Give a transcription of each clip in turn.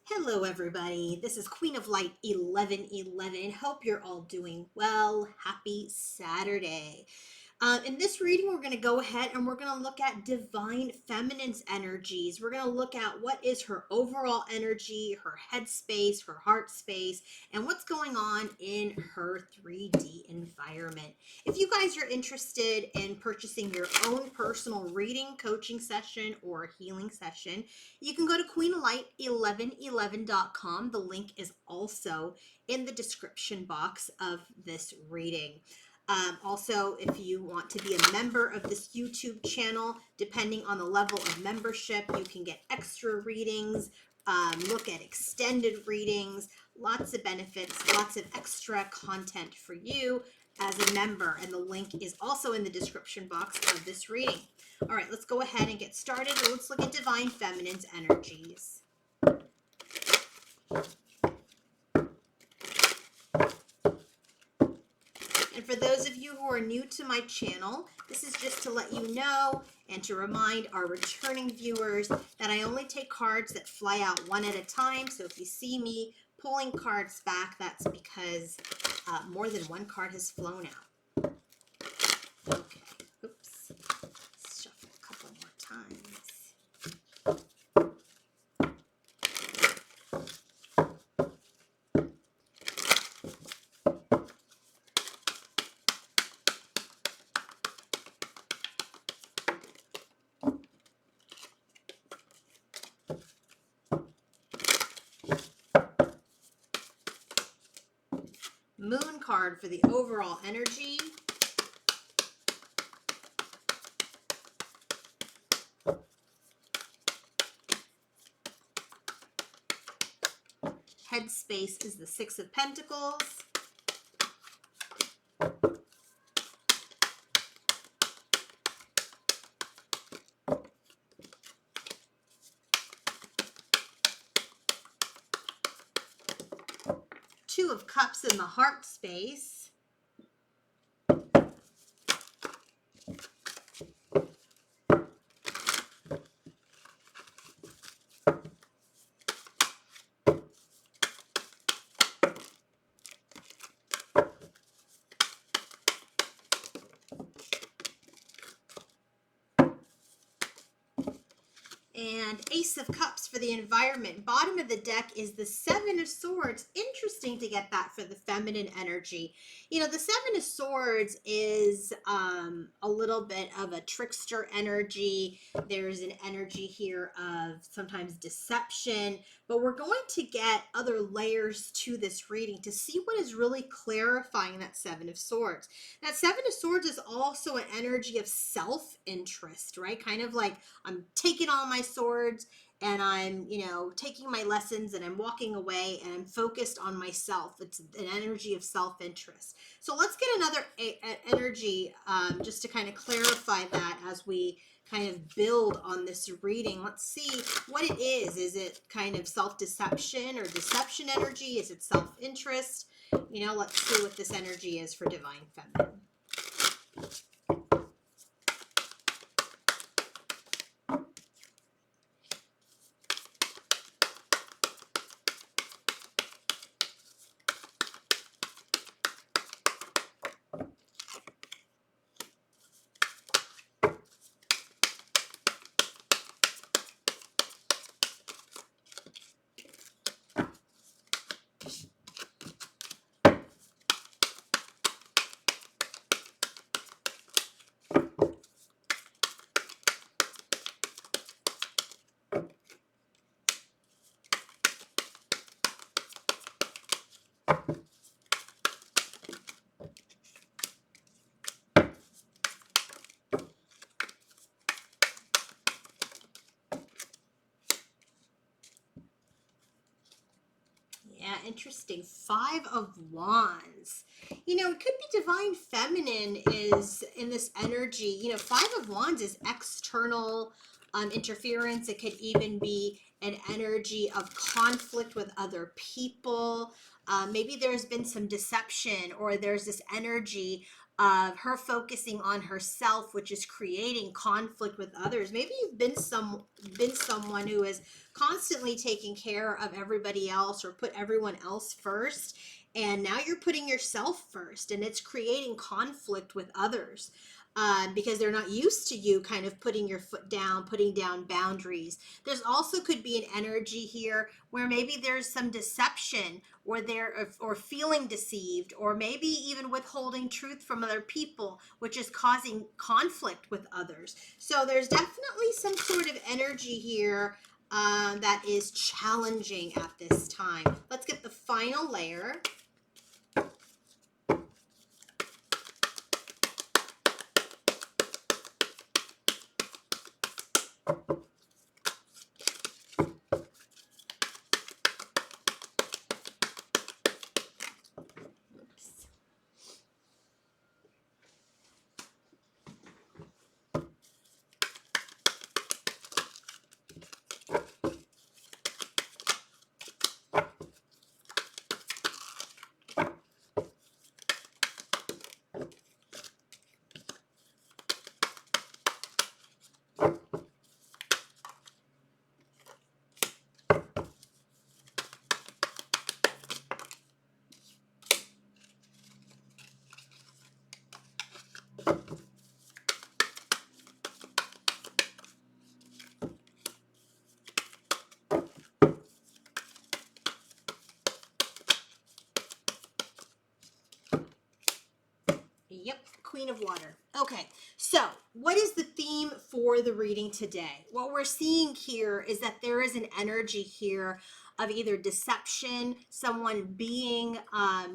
Hello, everybody. This is Queen of Light 1111. Hope you're all doing well. Happy Saturday. In this reading, we're going to go ahead and we're going to look at divine feminine's energies. We're going to look at what is her overall energy, her head space, her heart space, and what's going on in her 3D environment. If you guys are interested in purchasing your own personal reading, coaching session, or healing session, you can go to queenlight1111.com. The link is also in the description box of this reading. Also, if you want to be a member of this YouTube channel, depending on the level of membership, you can get extra readings, look at extended readings, lots of benefits, lots of extra content for you as a member. And the link is also in the description box of this reading. All right, let's go ahead and get started. Let's look at divine feminine's energies. And for those of you who are new to my channel, this is just to let you know and to remind our returning viewers that I only take cards that fly out one at a time. So if you see me pulling cards back, that's because more than one card has flown out. Okay, oops. Let's shuffle a couple more times. Moon card for the overall energy. Headspace is the Six of Pentacles. Two of Cups in the heart space. And Ace of Cups for the environment. Bottom of the deck is the Seven of Swords. Interesting to get that for the feminine energy. You know, the Seven of Swords is a little bit of a trickster energy. There's an energy here of sometimes deception, but we're going to get other layers to this reading to see what is really clarifying that Seven of Swords. That Seven of Swords is also an energy of self-interest, right? Kind of like I'm taking all my swords and I'm, taking my lessons and I'm walking away and I'm focused on myself. It's an energy of self-interest. So let's get another energy just to kind of clarify that as we kind of build on this reading. Let's see what it is. Is it kind of self-deception or deception energy? Is it self-interest? Let's see what this energy is for divine feminine. Yeah, interesting. Five of Wands. It could be divine feminine is in this energy. Five of Wands is external interference. It could even be an energy of conflict with other people. Maybe there's been some deception or there's this energy of her focusing on herself, which is creating conflict with others. Maybe you've been someone who is constantly taking care of everybody else or put everyone else first, and now you're putting yourself first, and it's creating conflict with others. Because they're not used to you kind of putting your foot down, putting down boundaries. There's also could be an energy here where maybe there's some deception, or they're or feeling deceived, or maybe even withholding truth from other people, which is causing conflict with others. So there's definitely some sort of energy here that is challenging at this time. Let's get the final layer. Yep, Queen of Water. Okay, so what is the theme for the reading today? What we're seeing here is that there is an energy here of either deception, someone being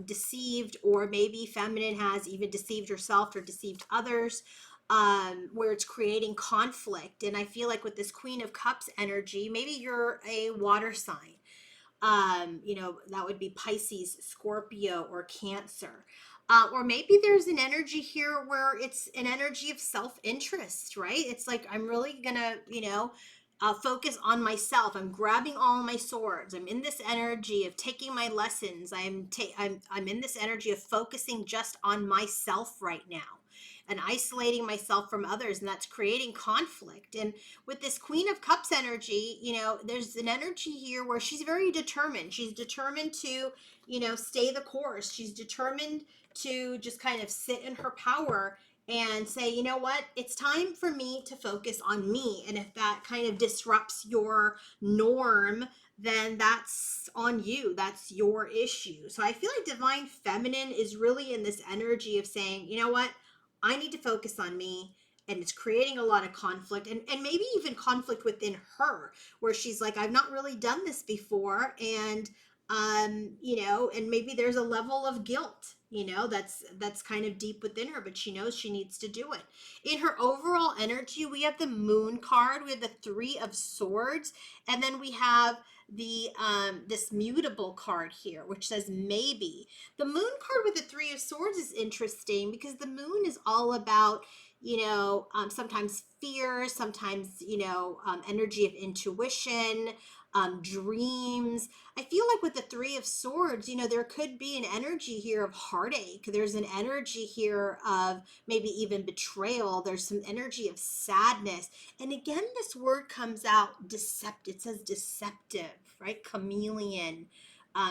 deceived, or maybe feminine has even deceived herself or deceived others, where it's creating conflict. And I feel like with this Queen of Cups energy, maybe you're a water sign. That would be Pisces, Scorpio, or Cancer. Or maybe there's an energy here where it's an energy of self-interest, right? It's like, I'm really gonna, focus on myself. I'm grabbing all my swords. I'm in this energy of taking my lessons. I'm in this energy of focusing just on myself right now and isolating myself from others, and that's creating conflict. And with this Queen of Cups energy, there's an energy here where she's very determined. She's determined to, stay the course. She's determined to just kind of sit in her power and say, you know what, it's time for me to focus on me. And if that kind of disrupts your norm, then that's on you. That's your issue. So I feel like Divine Feminine is really in this energy of saying, you know what, I need to focus on me. And it's creating a lot of conflict, and maybe even conflict within her, where she's like, I've not really done this before. And and maybe there's a level of guilt, that's kind of deep within her, but she knows she needs to do it. In her overall energy, we have the Moon card, we have the Three of Swords, and then we have the this mutable card here, which says maybe. The Moon card with the Three of Swords is interesting because the moon is all about, sometimes fear, sometimes, energy of intuition, dreams. I feel like with the Three of Swords, there could be an energy here of heartache. There's an energy here of maybe even betrayal. There's some energy of sadness. And again, this word comes out deceptive. It says deceptive, right? Chameleon.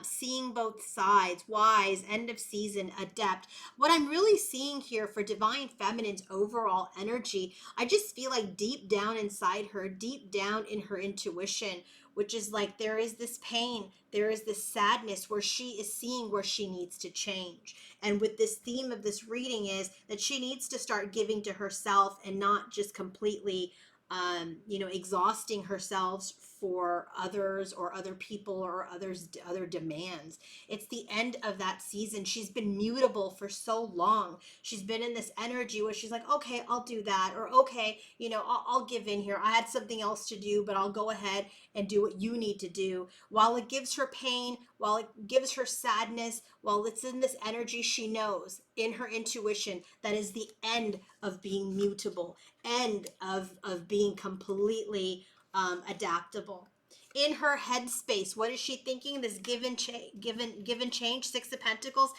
Seeing both sides, wise, end of season, adept. What I'm really seeing here for Divine Feminine's overall energy, I just feel like deep down inside her, deep down in her intuition, which is like there is this pain, there is this sadness where she is seeing where she needs to change. And with this theme of this reading is that she needs to start giving to herself and not just completely exhausting herself for others or other people or other demands. It's the end of that season. She's been mutable for so long. She's been in this energy where she's like, okay, I'll do that, or okay, I'll give in here. I had something else to do, but I'll go ahead and do what you need to do. While it gives her pain, while it gives her sadness, while it's in this energy, she knows in her intuition that is the end of being mutable, end of being completely adaptable. In her headspace, what is she thinking? This give and change, Six of Pentacles,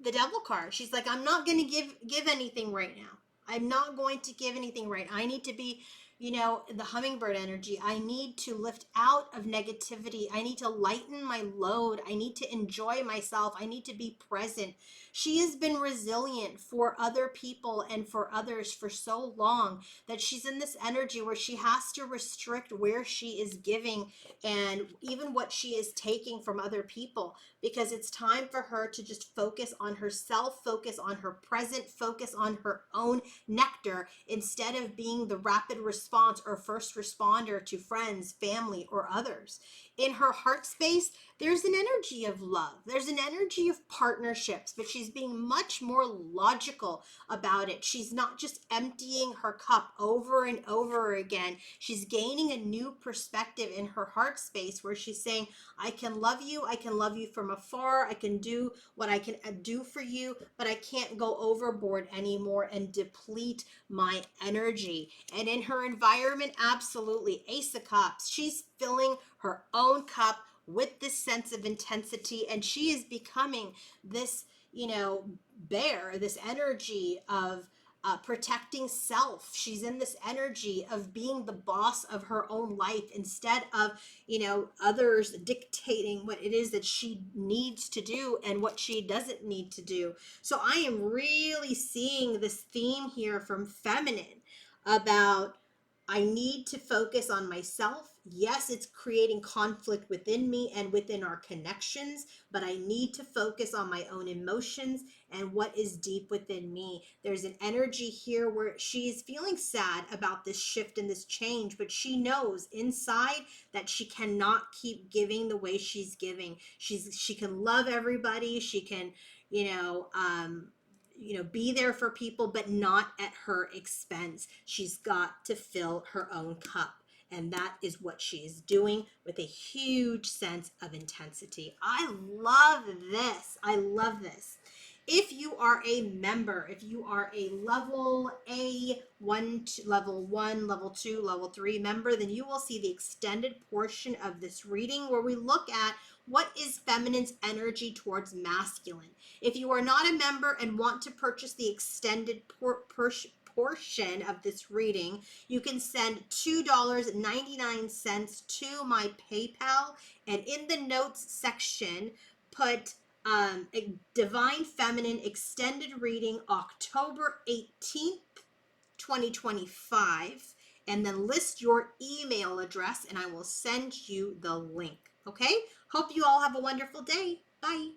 the Devil card. She's like, I'm not going to give anything right now. I'm not going to give anything right now. I need to be, the hummingbird energy. I need to lift out of negativity. I need to lighten my load. I need to enjoy myself. I need to be present. She has been resilient for other people and for others for so long that she's in this energy where she has to restrict where she is giving and even what she is taking from other people, because it's time for her to just focus on herself, focus on her present, focus on her own nectar instead of being the rapid response or first responder to friends, family, or others. In her heart space, there's an energy of love. There's an energy of partnerships, but she's being much more logical about it. She's not just emptying her cup over and over again. She's gaining a new perspective in her heart space where she's saying, I can love you. I can love you from afar. I can do what I can do for you, but I can't go overboard anymore and deplete my energy. And in her environment, absolutely. Ace of Cups. She's filling her own cup with this sense of intensity, and she is becoming this, bear, this energy of protecting self. She's in this energy of being the boss of her own life instead of, others dictating what it is that she needs to do and what she doesn't need to do. So I am really seeing this theme here from feminine about I need to focus on myself. Yes, it's creating conflict within me and within our connections, but I need to focus on my own emotions and what is deep within me. There's an energy here where she is feeling sad about this shift and this change, but she knows inside that she cannot keep giving the way she's giving. She can love everybody. She can, be there for people, but not at her expense. She's got to fill her own cup. And that is what she is doing with a huge sense of intensity. I love this. I love this. If you are a member, if you are a level level 1, level 2, level 3 member, then you will see the extended portion of this reading where we look at what is feminine's energy towards masculine. If you are not a member and want to purchase the extended portion of this reading, you can send $2.99 to my PayPal, and in the notes section, put a Divine Feminine extended reading October 18th, 2025, and then list your email address and I will send you the link. Okay? Hope you all have a wonderful day. Bye.